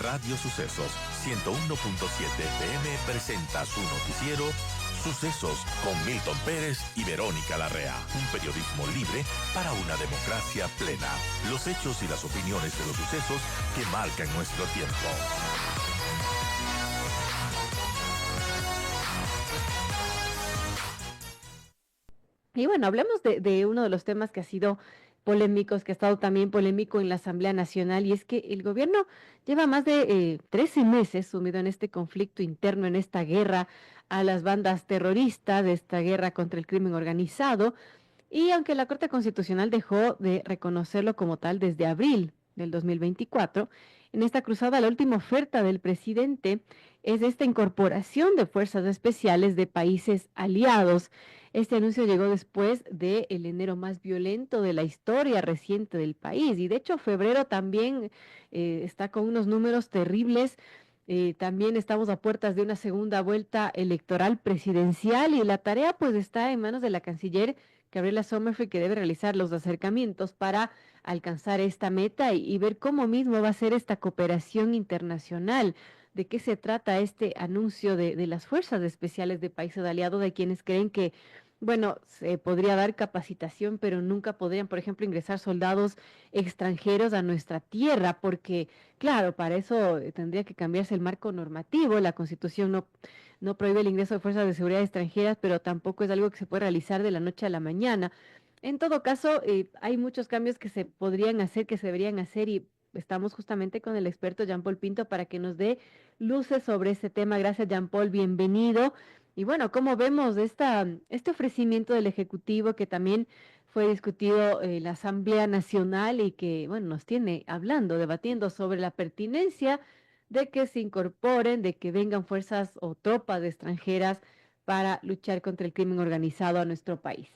Radio Sucesos 101.7 FM presenta su noticiero Sucesos con Milton Pérez y Verónica Larrea. Un periodismo libre para una democracia plena. Los hechos y las opiniones de los sucesos que marcan nuestro tiempo. Y bueno, hablemos de uno de los temas que ha sido polémicos, que ha estado también polémico en la Asamblea Nacional, y es que el gobierno lleva más de 13 meses sumido en este conflicto interno, en esta guerra a las bandas terroristas, de esta guerra contra el crimen organizado, y aunque la Corte Constitucional dejó de reconocerlo como tal desde abril del 2024, en esta cruzada la última oferta del presidente es esta incorporación de fuerzas especiales de países aliados. Este anuncio llegó después del enero más violento de la historia reciente del país, y de hecho febrero también está con unos números terribles. También estamos a puertas de una segunda vuelta electoral presidencial, y la tarea pues está en manos de la canciller Gabriela Sommerfeld, que debe realizar los acercamientos para alcanzar esta meta y ver cómo mismo va a ser esta cooperación internacional. ¿De qué se trata este anuncio de las fuerzas especiales de países aliados, de quienes creen que, bueno, se podría dar capacitación, pero nunca podrían, por ejemplo, ingresar soldados extranjeros a nuestra tierra? Porque, claro, para eso tendría que cambiarse el marco normativo. La Constitución no prohíbe el ingreso de fuerzas de seguridad extranjeras, pero tampoco es algo que se puede realizar de la noche a la mañana. En todo caso, hay muchos cambios que se podrían hacer, que se deberían hacer, y estamos justamente con el experto Jean Paul Pinto para que nos dé luces sobre este tema. Gracias, Jean Paul, bienvenido. Y bueno, ¿cómo vemos este ofrecimiento del Ejecutivo, que también fue discutido en la Asamblea Nacional y que, bueno, nos tiene hablando, debatiendo sobre la pertinencia de que se incorporen, de que vengan fuerzas o tropas extranjeras para luchar contra el crimen organizado a nuestro país?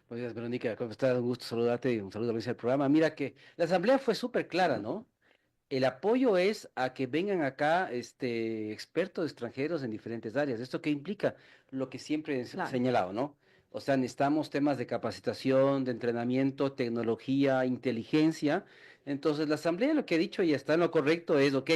Buenos días, Verónica, ¿cómo estás? Un gusto saludarte y un saludo a la audiencia del programa. Mira que la asamblea fue súper clara, ¿no? El apoyo es a que vengan acá expertos extranjeros en diferentes áreas. ¿Esto qué implica? Lo que siempre he Claro. señalado, ¿no? O sea, necesitamos temas de capacitación, de entrenamiento, tecnología, inteligencia. Entonces, la asamblea lo que ha dicho y está en lo correcto es, ok,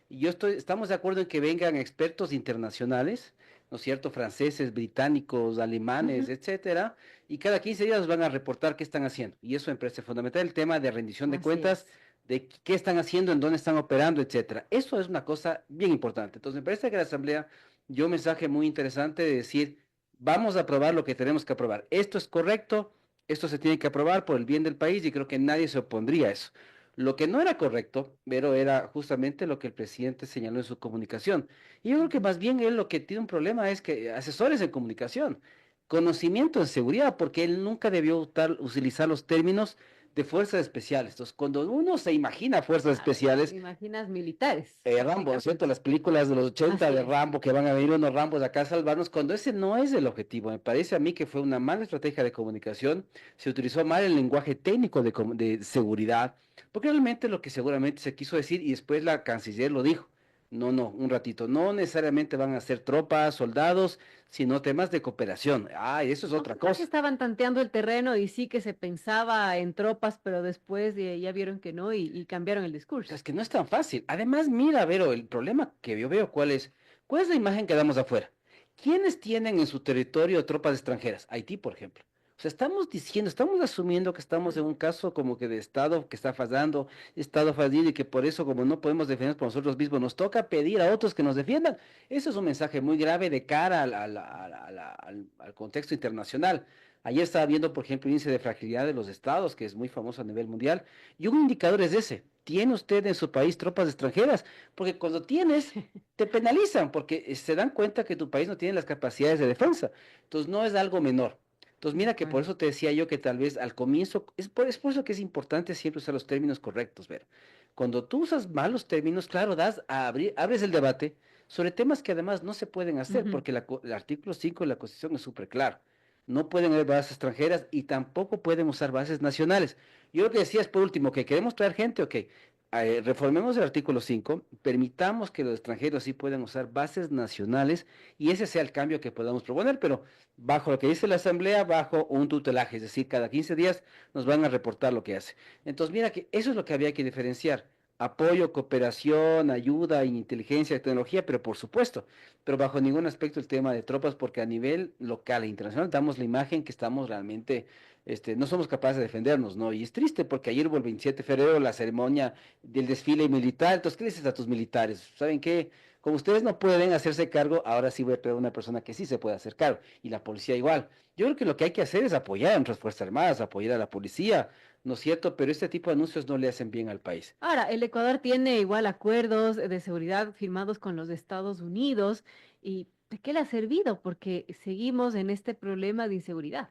estamos de acuerdo en que vengan expertos internacionales, ¿no es cierto? Franceses, británicos, alemanes, Ujú. etcétera, y cada 15 días van a reportar qué están haciendo. Y eso me parece fundamental, el tema de rendición de Así cuentas, es. de qué están haciendo, en dónde están operando, etcétera. Eso es una cosa bien importante. Entonces, me parece que la Asamblea dio un mensaje muy interesante de decir, vamos a aprobar lo que tenemos que aprobar. Esto es correcto, esto se tiene que aprobar por el bien del país y creo que nadie se opondría a eso. Lo que no era correcto, pero era justamente lo que el presidente señaló en su comunicación. Y yo creo que más bien él lo que tiene un problema es que asesores en comunicación, conocimiento en seguridad, porque él nunca debió utilizar los términos de fuerzas especiales. Entonces, cuando uno se imagina fuerzas Claro, especiales, imaginas militares, Rambo, ¿cierto? prácticamente. Las películas de los 80 Así de es. Rambo, que van a venir unos Rambos acá a salvarnos, cuando ese no es el objetivo. Me parece a mí que fue una mala estrategia de comunicación, se utilizó mal el lenguaje técnico de seguridad, porque realmente lo que seguramente se quiso decir, y después la canciller lo dijo, no, un ratito, no necesariamente van a ser tropas, soldados, sino temas de cooperación. Ah, y eso es No, otra capaz que cosa. estaban tanteando el terreno y sí que se pensaba en tropas, pero después ya vieron que no, y cambiaron el O sea, discurso. es que no es tan fácil. Además, mira, Vero, el problema que yo veo cuál es la imagen que damos afuera. ¿Quiénes tienen en su territorio tropas extranjeras? Haití, por ejemplo. O sea, estamos diciendo, estamos asumiendo que estamos en un caso como que de Estado que está fallando, Estado fallido y que por eso, como no podemos defendernos por nosotros mismos, nos toca pedir a otros que nos defiendan. Eso es un mensaje muy grave de cara al contexto internacional. Ayer estaba viendo, por ejemplo, el índice de fragilidad de los estados, que es muy famoso a nivel mundial, y un indicador es ese. ¿Tiene usted en su país tropas extranjeras? Porque cuando tienes, te penalizan, porque se dan cuenta que tu país no tiene las capacidades de defensa. Entonces no es algo menor. Entonces De mira que por acuerdo. eso te decía yo que tal vez al comienzo, es por eso que es importante siempre usar los términos correctos, ver. Cuando tú usas malos términos, claro, abres el debate sobre temas que además no se pueden hacer, Ujú. porque el artículo 5 de la Constitución es súper claro. No pueden haber bases extranjeras y tampoco pueden usar bases nacionales. Yo lo que decía es, por último, que queremos traer gente, ok, reformemos el artículo 5, permitamos que los extranjeros sí puedan usar bases nacionales y ese sea el cambio que podamos proponer, pero bajo lo que dice la Asamblea, bajo un tutelaje, es decir, cada 15 días nos van a reportar lo que hace. Entonces, mira que eso es lo que había que diferenciar. Apoyo, cooperación, ayuda, inteligencia, tecnología, pero por supuesto, pero bajo ningún aspecto el tema de tropas, porque a nivel local e internacional damos la imagen que estamos realmente, no somos capaces de defendernos, ¿no? Y es triste porque ayer hubo el 27 de febrero la ceremonia del desfile militar, entonces, ¿qué dices a tus militares? ¿Saben qué? Como ustedes no pueden hacerse cargo, ahora sí voy a traer una persona que sí se puede hacer cargo, y la policía igual. Yo creo que lo que hay que hacer es apoyar a nuestras Fuerzas Armadas, apoyar a la policía, ¿no es cierto? Pero este tipo de anuncios no le hacen bien al país. Ahora, el Ecuador tiene igual acuerdos de seguridad firmados con los Estados Unidos. ¿Y de qué le ha servido? Porque seguimos en este problema de inseguridad.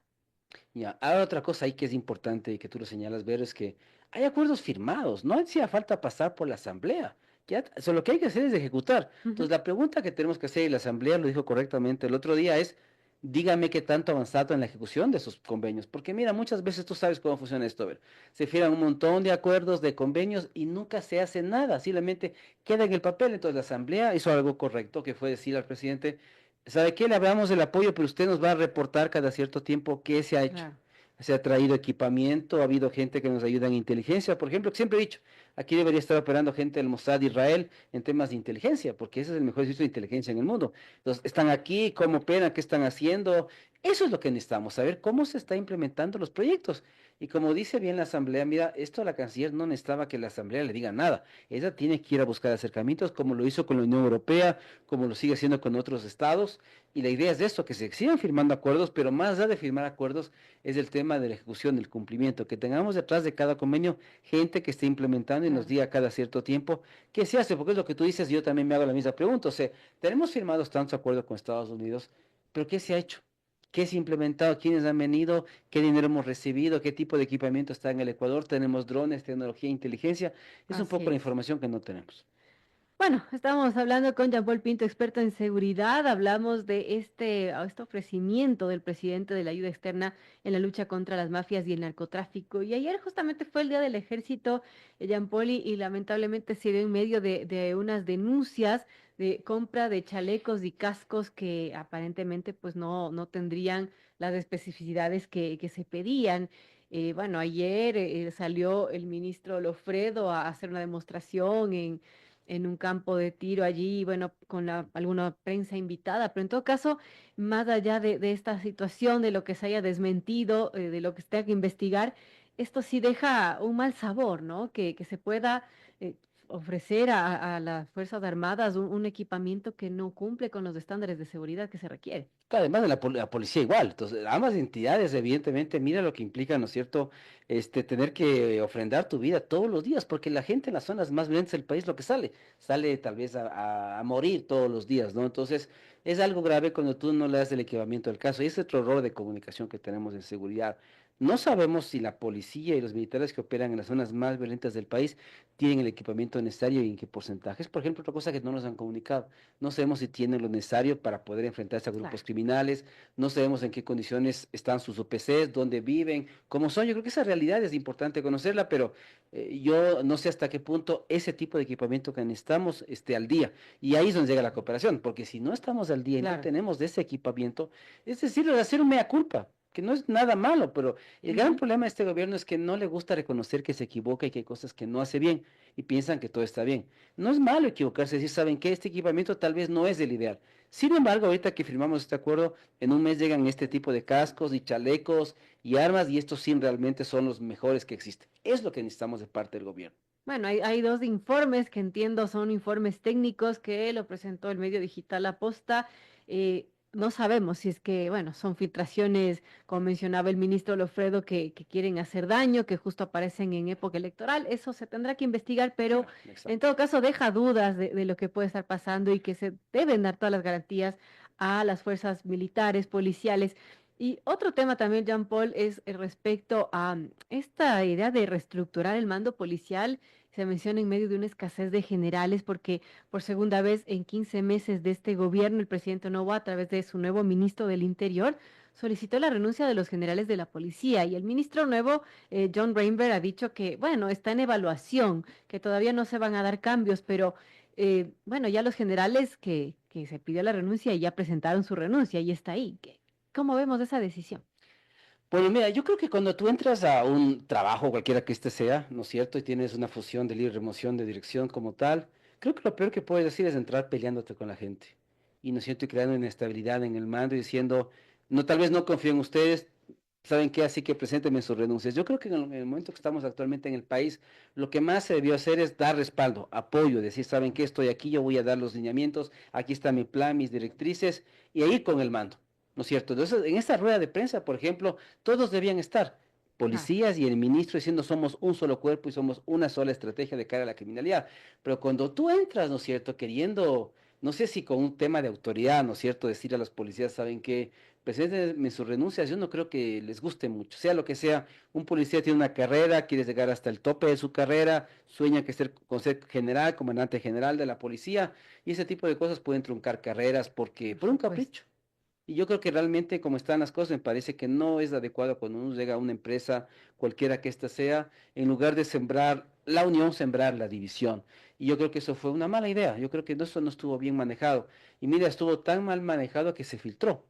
Ya, ahora otra cosa ahí que es importante y que tú lo señalas, ver, es que hay acuerdos firmados, no hacía falta pasar por la asamblea, ya, lo que hay que hacer es ejecutar. Ujú. Entonces, la pregunta que tenemos que hacer, y la asamblea lo dijo correctamente el otro día, es, dígame qué tanto ha avanzado en la ejecución de esos convenios, porque mira, muchas veces tú sabes cómo funciona esto, ver, se firman un montón de acuerdos, de convenios, y nunca se hace nada, simplemente queda en el papel. Entonces, la asamblea hizo algo correcto, que fue decir al presidente, ¿sabe qué? Le hablamos del apoyo, pero usted nos va a reportar cada cierto tiempo qué se ha hecho. Claro. Se ha traído equipamiento, ha habido gente que nos ayuda en inteligencia, por ejemplo, que siempre he dicho, aquí debería estar operando gente del Mossad de Israel en temas de inteligencia, porque ese es el mejor servicio de inteligencia en el mundo. Entonces, están aquí, cómo operan, qué están haciendo. Eso es lo que necesitamos, saber cómo se está implementando los proyectos. Y como dice bien la Asamblea, mira, esto la canciller no necesitaba que la Asamblea le diga nada. Ella tiene que ir a buscar acercamientos, como lo hizo con la Unión Europea, como lo sigue haciendo con otros estados. Y la idea es de esto, que se sigan firmando acuerdos, pero más allá de firmar acuerdos, es el tema de la ejecución, del cumplimiento, que tengamos detrás de cada convenio gente que esté implementando y nos Claro. diga cada cierto tiempo qué se hace, porque es lo que tú dices, yo también me hago la misma pregunta. O sea, tenemos firmados tantos acuerdos con Estados Unidos, pero ¿qué se ha hecho? ¿Qué se ha implementado? ¿Quiénes han venido? ¿Qué dinero hemos recibido? ¿Qué tipo de equipamiento está en el Ecuador? ¿Tenemos drones, tecnología, inteligencia? Es un Así poco la es. información que no tenemos. Bueno, estamos hablando con Jean Paul Pinto, experto en seguridad. Hablamos de este ofrecimiento del presidente de la ayuda externa en la lucha contra las mafias y el narcotráfico. Y ayer justamente fue el Día del Ejército, Jean Paul, y lamentablemente se dio en medio de unas denuncias de compra de chalecos y cascos que aparentemente pues no tendrían las especificidades que se pedían. Bueno, ayer salió el ministro Lofredo a hacer una demostración en un campo de tiro allí, bueno, con alguna prensa invitada, pero en todo caso, más allá de esta situación, de lo que se haya desmentido, de lo que se tenga que investigar, esto sí deja un mal sabor, ¿no? Que se pueda eh, ofrecer a las Fuerzas Armadas un equipamiento que no cumple con los estándares de seguridad que se requiere. Claro, además de la policía igual. Entonces, ambas entidades, evidentemente, mira lo que implica, ¿no es cierto? Tener que ofrendar tu vida todos los días, porque la gente en las zonas más violentas del país lo que sale tal vez a morir todos los días, ¿no? Entonces, es algo grave cuando tú no le das el equipamiento al caso. Y es otro error de comunicación que tenemos en seguridad. No sabemos si la policía y los militares que operan en las zonas más violentas del país tienen el equipamiento necesario y en qué porcentajes. Por ejemplo, otra cosa que no nos han comunicado. No sabemos si tienen lo necesario para poder enfrentarse a Claro. grupos criminales, no sabemos en qué condiciones están sus OPCs, dónde viven, cómo son. Yo creo que esa realidad es importante conocerla, pero yo no sé hasta qué punto ese tipo de equipamiento que necesitamos esté al día. Y ahí es donde llega la cooperación, porque si no estamos al día y no Claro. tenemos de ese equipamiento, es decir, de hacer un mea culpa, que no es nada malo, pero el gran Ujú. problema de este gobierno es que no le gusta reconocer que se equivoca y que hay cosas que no hace bien y piensan que todo está bien. No es malo equivocarse, decir, ¿saben qué? Este equipamiento tal vez no es el ideal. Sin embargo, ahorita que firmamos este acuerdo, en un mes llegan este tipo de cascos y chalecos y armas y estos sí realmente son los mejores que existen. Es lo que necesitamos de parte del gobierno. Bueno, hay dos informes que entiendo son informes técnicos que lo presentó el medio digital La Posta. No sabemos si es que, bueno, son filtraciones, como mencionaba el ministro Lofredo, que quieren hacer daño, que justo aparecen en época electoral. Eso se tendrá que investigar, pero Claro, en exacto. todo caso deja dudas de lo que puede estar pasando y que se deben dar todas las garantías a las fuerzas militares, policiales. Y otro tema también, Jean Paul, es respecto a esta idea de reestructurar el mando policial. Se menciona en medio de una escasez de generales porque por segunda vez en 15 meses de este gobierno, el presidente Novoa, a través de su nuevo ministro del Interior, solicitó la renuncia de los generales de la policía. Y el ministro nuevo, John Rainbow, ha dicho que, bueno, está en evaluación, que todavía no se van a dar cambios, pero bueno, ya los generales que se pidió la renuncia ya presentaron su renuncia y está ahí. ¿Cómo vemos esa decisión? Bueno, mira, yo creo que cuando tú entras a un trabajo, cualquiera que este sea, ¿no es cierto? Y tienes una fusión de libre remoción de dirección como tal, creo que lo peor que puedes decir es entrar peleándote con la gente. Y, ¿no es cierto? Y creando inestabilidad en el mando y diciendo, no, tal vez no confío en ustedes, ¿saben qué? Así que preséntenme sus renuncias. Yo creo que en el momento que estamos actualmente en el país, lo que más se debió hacer es dar respaldo, apoyo, decir, ¿saben qué? Estoy aquí, yo voy a dar los lineamientos, aquí está mi plan, mis directrices, y a ir con el mando. ¿No es cierto? Entonces, en esta rueda de prensa, por ejemplo, todos debían estar, Claro. policías y el ministro diciendo somos un solo cuerpo y somos una sola estrategia de cara a la criminalidad. Pero cuando tú entras, ¿no es cierto?, queriendo, no sé si con un tema de autoridad, ¿no es cierto?, decir a los policías, ¿saben qué? Preséntenme sus renuncias, yo no creo que les guste mucho, sea lo que sea, un policía tiene una carrera, quiere llegar hasta el tope de su carrera, sueña con ser general, comandante general de la policía, y ese tipo de cosas pueden truncar carreras porque, Por por un supuesto. capricho. Y yo creo que realmente como están las cosas, me parece que no es adecuado cuando uno llega a una empresa, cualquiera que ésta sea, en lugar de sembrar la unión, sembrar la división. Y yo creo que eso fue una mala idea. Yo creo que eso no estuvo bien manejado. Y mira, estuvo tan mal manejado que se filtró.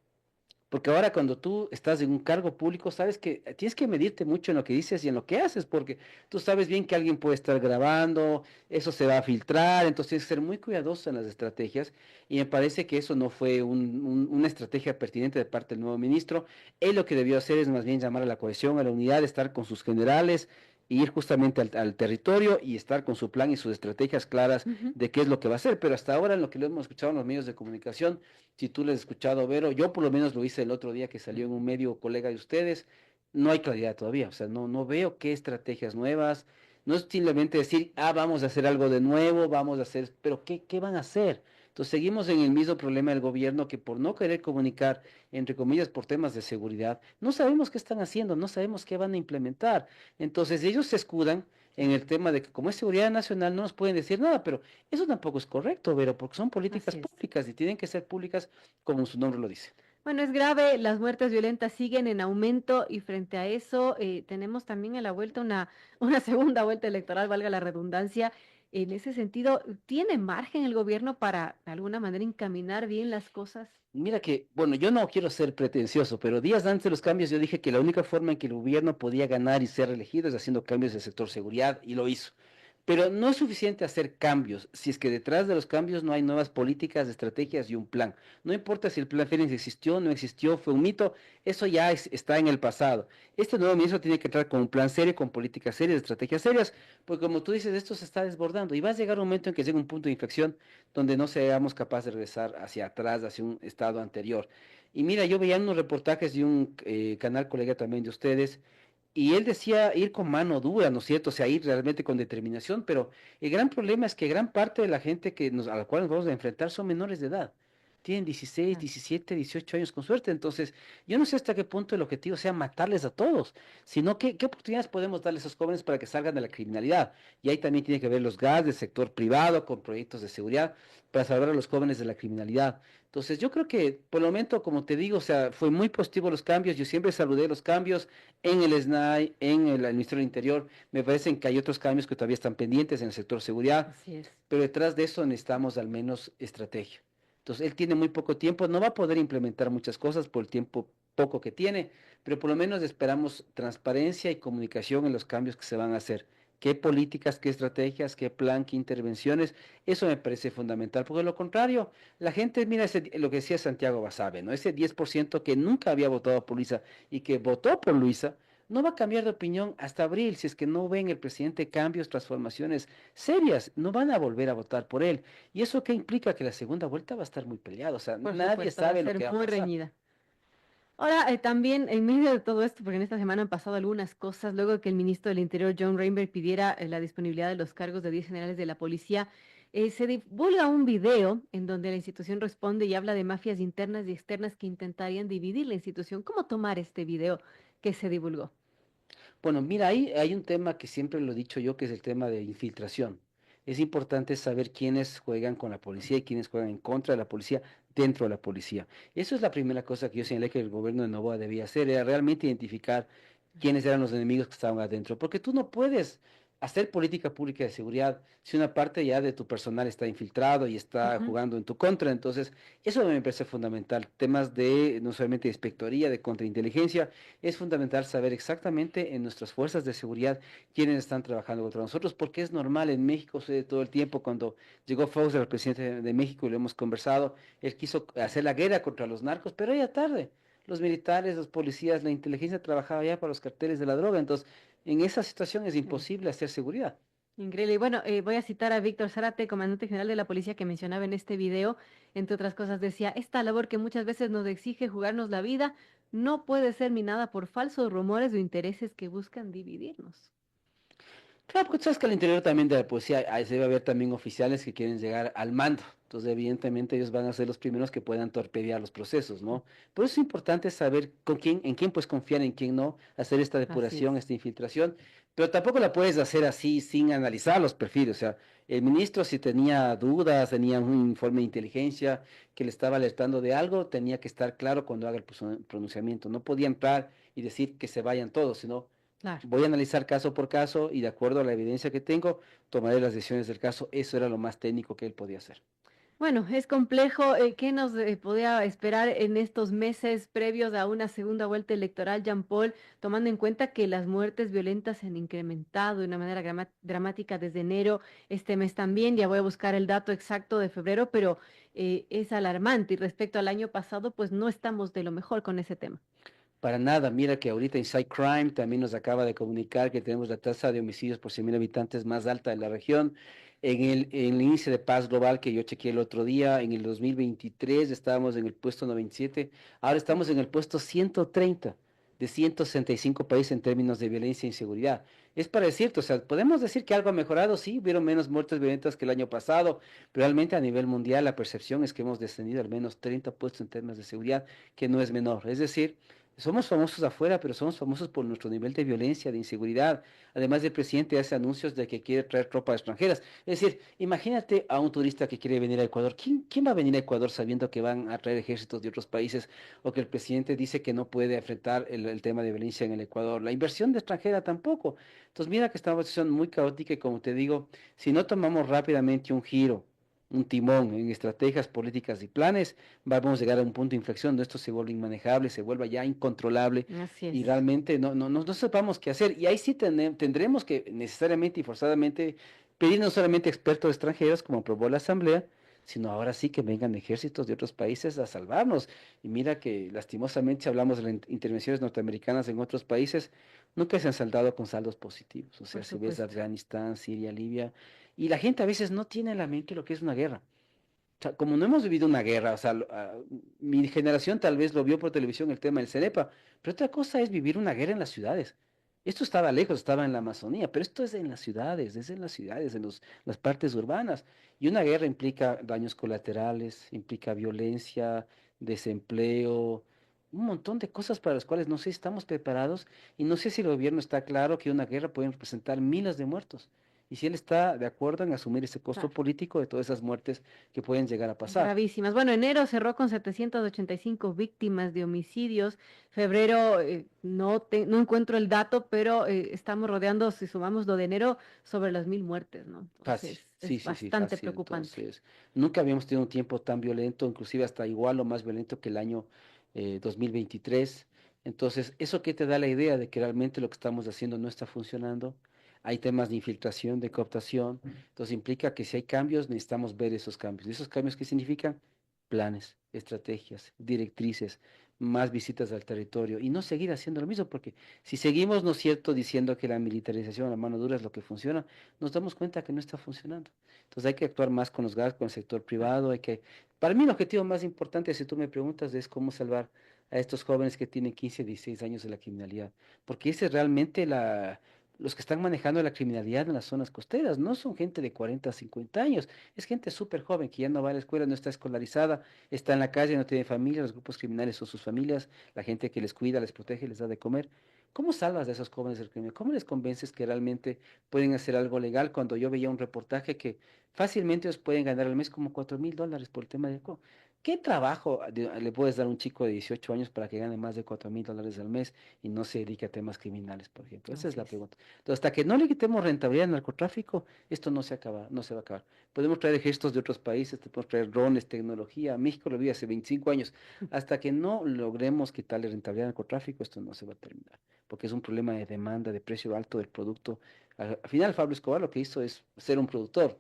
Porque ahora cuando tú estás en un cargo público, sabes que tienes que medirte mucho en lo que dices y en lo que haces, porque tú sabes bien que alguien puede estar grabando, eso se va a filtrar, entonces tienes que ser muy cuidadoso en las estrategias y me parece que eso no fue una estrategia pertinente de parte del nuevo ministro. Él lo que debió hacer es más bien llamar a la cohesión, a la unidad, estar con sus generales, e ir justamente al territorio y estar con su plan y sus estrategias claras Ujú. de qué es lo que va a hacer. Pero hasta ahora, en lo que lo hemos escuchado en los medios de comunicación, si tú le has escuchado, Vero, yo por lo menos lo hice el otro día que salió en un medio colega de ustedes, no hay claridad todavía, o sea, no veo qué estrategias nuevas, no es simplemente decir, vamos a hacer algo de nuevo, vamos a hacer, pero ¿qué van a hacer? Entonces seguimos en el mismo problema del gobierno que por no querer comunicar, entre comillas, por temas de seguridad, no sabemos qué están haciendo, no sabemos qué van a implementar. Entonces ellos se escudan en Claro. el tema de que como es seguridad nacional no nos pueden decir nada, pero eso tampoco es correcto, Vero, porque son políticas Así es. públicas y tienen que ser públicas como su nombre lo dice. Bueno, es grave, las muertes violentas siguen en aumento y frente a eso tenemos también a la vuelta una segunda vuelta electoral, valga la redundancia. En ese sentido, ¿tiene margen el gobierno para de alguna manera encaminar bien las cosas? Mira que, bueno, yo no quiero ser pretencioso, pero días antes de los cambios yo dije que la única forma en que el gobierno podía ganar y ser elegido es haciendo cambios del sector seguridad y lo hizo. Pero no es suficiente hacer cambios si es que detrás de los cambios no hay nuevas políticas, estrategias y un plan. No importa si el plan Fénix existió, no existió, fue un mito, eso ya está en el pasado. Este nuevo ministro tiene que entrar con un plan serio, con políticas serias, estrategias serias, porque como tú dices, esto se está desbordando y va a llegar un momento en que llegue un punto de inflexión donde no seamos capaces de regresar hacia atrás, hacia un estado anterior. Y mira, yo veía unos reportajes de un canal colega también de ustedes, y él decía ir con mano dura, ¿no es cierto? O sea, ir realmente con determinación, pero el gran problema es que gran parte de la gente a la cual nos vamos a enfrentar son menores de edad. Tienen 16, Claro. 17, 18 años con suerte. Entonces, yo no sé hasta qué punto el objetivo sea matarles a todos, sino qué oportunidades podemos darles a esos jóvenes para que salgan de la criminalidad. Y ahí también tiene que ver los GAS del sector privado con proyectos de seguridad para salvar a los jóvenes de la criminalidad. Entonces, yo creo que por el momento, como te digo, o sea, fue muy positivo los cambios. Yo siempre saludé los cambios en el SNAI, en el Ministerio del Interior. Me parecen que hay otros cambios que todavía están pendientes en el sector seguridad, Así es. pero detrás de eso necesitamos al menos estrategia. Entonces, él tiene muy poco tiempo, no va a poder implementar muchas cosas por el tiempo poco que tiene, pero por lo menos esperamos transparencia y comunicación en los cambios que se van a hacer. ¿Qué políticas, qué estrategias, qué plan, qué intervenciones? Eso me parece fundamental, porque de lo contrario, la gente, mira lo que decía Santiago Basabe, ¿no? Ese 10% que nunca había votado por Luisa y que votó por Luisa, no va a cambiar de opinión hasta abril si es que no ven el presidente cambios, transformaciones serias, no van a volver a votar por él. ¿Y eso qué implica? Que la segunda vuelta va a estar muy peleada, o sea, Por nadie supuesto, va a sabe lo ser que va a muy pasar. reñida. Ahora, también en medio de todo esto, porque en esta semana han pasado algunas cosas, luego de que el ministro del Interior, John Rainberg, pidiera la disponibilidad de los cargos de 10 generales de la policía, se divulga un video en donde la institución responde y habla de mafias internas y externas que intentarían dividir la institución. ¿Cómo tomar este video que se divulgó? Bueno, mira, ahí hay un tema que siempre lo he dicho yo, que es el tema de infiltración. Es importante saber quiénes juegan con la policía y quiénes juegan en contra de la policía dentro de la policía. Eso es la primera cosa que yo señalé que el gobierno de Novoa debía hacer, era realmente identificar quiénes eran los enemigos que estaban adentro, porque tú no puedes hacer política pública de seguridad si una parte ya de tu personal está infiltrado y está Ujú. jugando en tu contra. Entonces, eso me parece fundamental. Temas de no solamente de inspectoría, de contrainteligencia, es fundamental saber exactamente en nuestras fuerzas de seguridad quiénes están trabajando contra nosotros, porque es normal, en México sucede todo el tiempo. Cuando llegó Fox, el presidente de México, y lo hemos conversado, él quiso hacer la guerra contra los narcos, pero ya tarde. Los militares, los policías, la inteligencia trabajaba ya para los carteles de la droga. Entonces, en esa situación es Sí. imposible hacer seguridad. Increíble. Y bueno, voy a citar a Víctor Zárate, comandante general de la policía que mencionaba en este video, entre otras cosas, decía, esta labor que muchas veces nos exige jugarnos la vida no puede ser minada por falsos rumores o intereses que buscan dividirnos. Claro, porque tú sabes que al interior también de la policía debe haber también oficiales que quieren llegar al mando. Entonces, evidentemente, ellos van a ser los primeros que puedan torpedear los procesos, ¿no? Por eso es importante saber con quién, en quién puedes confiar, en quién no, hacer esta Así depuración, es. esta infiltración, pero tampoco la puedes hacer así sin analizar los perfiles. O sea, el ministro, si tenía dudas, tenía un informe de inteligencia que le estaba alertando de algo, tenía que estar claro cuando haga el pronunciamiento. No podía entrar y decir que se vayan todos, sino Claro. voy a analizar caso por caso y de acuerdo a la evidencia que tengo, tomaré las decisiones del caso. Eso era lo más técnico que él podía hacer. Bueno, es complejo. ¿Qué nos podía esperar en estos meses previos a una segunda vuelta electoral, Jean Paul, tomando en cuenta que las muertes violentas se han incrementado de una manera dramática desde enero, este mes también? Ya voy a buscar el dato exacto de febrero, pero es alarmante y respecto al año pasado, pues no estamos de lo mejor con ese tema. Para nada, mira que ahorita Inside Crime también nos acaba de comunicar que tenemos la tasa de homicidios por 100.000 habitantes más alta de la región. En el índice de paz global que yo chequeé el otro día, en el 2023 estábamos en el puesto 97, ahora estamos en el puesto 130 de 165 países en términos de violencia e inseguridad. Es para decirte, o sea, podemos decir que algo ha mejorado, sí, hubieron menos muertes violentas que el año pasado, pero realmente a nivel mundial la percepción es que hemos descendido al menos 30 puestos en temas de seguridad, que no es menor. Es decir, somos famosos afuera, pero somos famosos por nuestro nivel de violencia, de inseguridad. Además, el presidente hace anuncios de que quiere traer tropas extranjeras. Es decir, imagínate a un turista que quiere venir a Ecuador. ¿Quién va a venir a Ecuador sabiendo que van a traer ejércitos de otros países o que el presidente dice que no puede enfrentar el tema de violencia en el Ecuador? La inversión de extranjera tampoco. Entonces, mira que estamos en una situación muy caótica y como te digo, si no tomamos rápidamente un giro, un timón en estrategias, políticas y planes, vamos a llegar a un punto de inflexión donde esto se vuelve inmanejable, se vuelva ya incontrolable Así y es. realmente no sepamos qué hacer. Y ahí sí tendremos que necesariamente y forzadamente pedir no solamente expertos extranjeros, como aprobó la Asamblea, sino ahora sí que vengan ejércitos de otros países a salvarnos. Y mira que lastimosamente si hablamos de las intervenciones norteamericanas en otros países, nunca se han saldado con saldos positivos. O sea, Por si ves supuesto. Afganistán, Siria, Libia, y la gente a veces no tiene en la mente lo que es una guerra. O sea, como no hemos vivido una guerra, o sea, mi generación tal vez lo vio por televisión el tema del Cenepa, pero otra cosa es vivir una guerra en las ciudades. Esto estaba lejos, estaba en la Amazonía, pero esto es en las ciudades, es en las ciudades, en las partes urbanas. Y una guerra implica daños colaterales, implica violencia, desempleo, un montón de cosas para las cuales no sé si estamos preparados y no sé si el gobierno está claro que una guerra puede representar miles de muertos. Y si él está de acuerdo en asumir ese costo Claro. político de todas esas muertes que pueden llegar a pasar. Gravísimas. Bueno, enero cerró con 785 víctimas de homicidios. Febrero, no encuentro el dato, pero estamos rodeando, si sumamos lo de enero, sobre las 1000 muertes, ¿no? Fácil, Entonces, sí, es sí, sí, bastante fácil. preocupante. Entonces, nunca habíamos tenido un tiempo tan violento, inclusive hasta igual o más violento que el año 2023. Entonces, ¿eso qué te da la idea de que realmente lo que estamos haciendo no está funcionando? Hay temas de infiltración, de cooptación. Entonces, implica que si hay cambios, necesitamos ver esos cambios. ¿Y esos cambios qué significan? Planes, estrategias, directrices, más visitas al territorio y no seguir haciendo lo mismo, porque si seguimos, ¿no es cierto?, diciendo que la militarización, la mano dura es lo que funciona, nos damos cuenta que no está funcionando. Entonces hay que actuar más con los GAS, con el sector privado, para mí el objetivo más importante, si tú me preguntas, es cómo salvar a estos jóvenes que tienen 15, 16 años de la criminalidad, porque ese es realmente los que están manejando la criminalidad en las zonas costeras, no son gente de 40, 50 años, es gente súper joven que ya no va a la escuela, no está escolarizada, está en la calle, no tiene familia, los grupos criminales son sus familias, la gente que les cuida, les protege, les da de comer. ¿Cómo salvas a esos jóvenes del crimen? ¿Cómo les convences que realmente pueden hacer algo legal cuando yo veía un reportaje que fácilmente ellos pueden ganar al mes como $4.000 por el tema de alcohol? ¿Qué trabajo le puedes dar a un chico de 18 años para que gane más de $4.000 al mes y no se dedique a temas criminales, por ejemplo? Esa es Así la es. pregunta. Entonces, hasta que no le quitemos rentabilidad al narcotráfico, esto no se va a acabar. Podemos traer ejércitos de otros países, podemos traer drones, tecnología. México lo vi hace 25 años. Hasta que no logremos quitarle rentabilidad al narcotráfico, esto no se va a terminar, porque es un problema de demanda, de precio alto del producto. Al final, Pablo Escobar lo que hizo es ser un productor.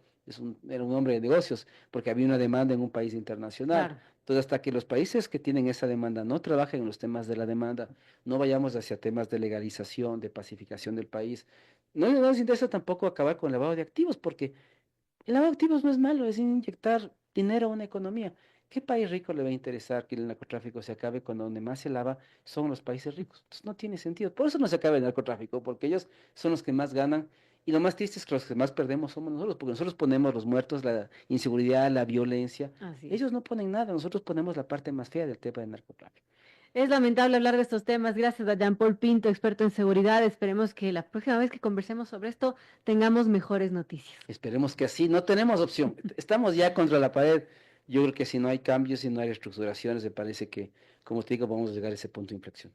Era un hombre de negocios, porque había una demanda en un país internacional. Claro. Entonces, hasta que los países que tienen esa demanda no trabajen en los temas de la demanda, no vayamos hacia temas de legalización, de pacificación del país, no nos interesa tampoco acabar con el lavado de activos, porque el lavado de activos no es malo, es inyectar dinero a una economía. ¿Qué país rico le va a interesar que el narcotráfico se acabe cuando donde más se lava son los países ricos? Entonces no tiene sentido. Por eso no se acaba el narcotráfico, porque ellos son los que más ganan. Y lo más triste es que los que más perdemos somos nosotros, porque nosotros ponemos los muertos, la inseguridad, la violencia. Así es. Ellos no ponen nada, nosotros ponemos la parte más fea del tema del narcotráfico. Es lamentable hablar de estos temas. Gracias a Jean-Paul Pinto, experto en seguridad. Esperemos que la próxima vez que conversemos sobre esto tengamos mejores noticias. Esperemos que así, no tenemos opción. Estamos ya contra la pared. Yo creo que si no hay cambios, si no hay reestructuraciones, me parece que, como te digo, vamos a llegar a ese punto de inflexión.